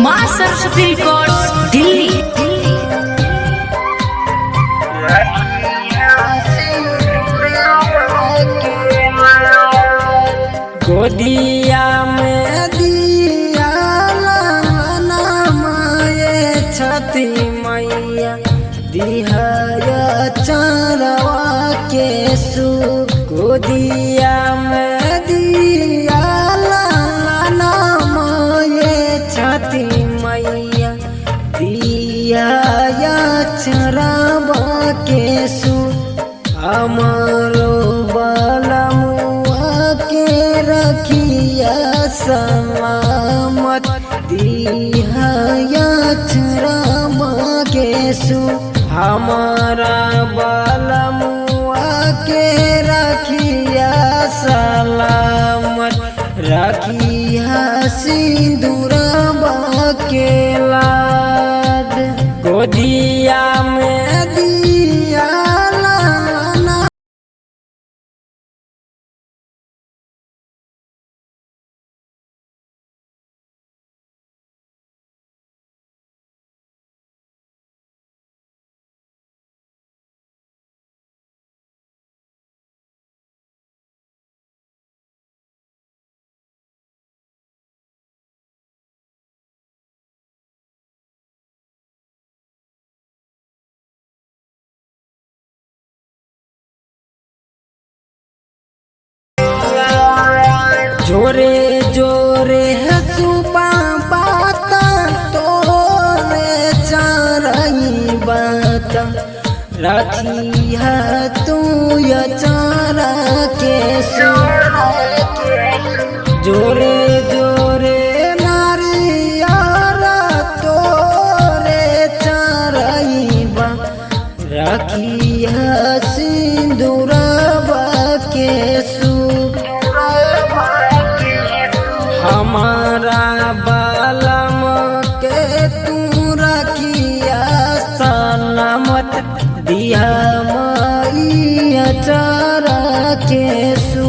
माँ सरस्वती रिकॉर्ड्स दिल्ली। गोदिया में दिया नामाए छठी मैया दिहाया चरवा के सु। गोदिया में दिया नामाए छठी मैया दिहाया चरवा के सु। हमारो बलमुआ के रखिया सलामत दिहाया चरवा के सु। हमारा बलमुआ के रखिया सलामत रखिया सिंदूरवा के लाद। गोदिया में दिया जोरे जोरे हसुपा बाता तोरे चारई बाता रखी है तू या चारा के सु। जोरे जोरे नारियारा तोरे चारई बा रखी है सिंदूरवा के सु। हमारा बालम के तू रखिया सलामत दिया मैया चरा के सु।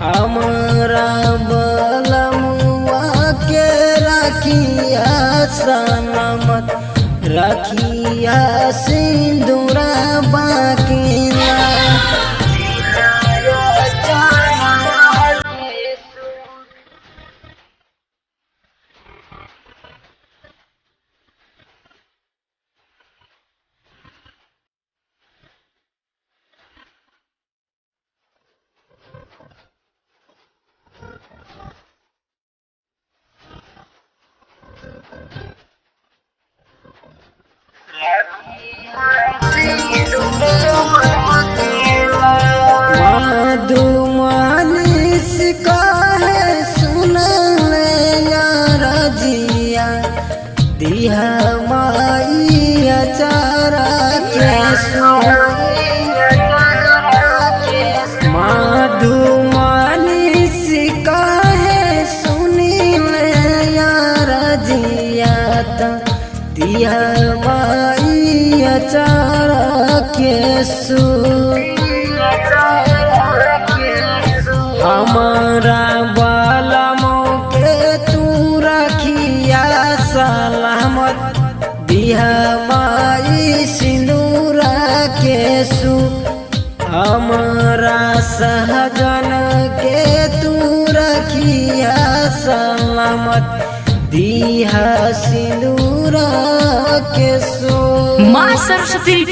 हमारा बालमुआ के रखिया सलामत रखिया सिंदूरवा के लाद। मधु मानिस का है सुन ले यार जिया दिहा माइया चारा के सु। मधु मानिस का है सुनी ले यार जिया दिहा माइया चारा के सु। हमारा बालमो के तू रखिया सलामत दिहा माई सिंदूरा के सु। हमारा सहजन के तू रखिया सलामत दिहा सिंदूरा के सु। माँ सरस्वती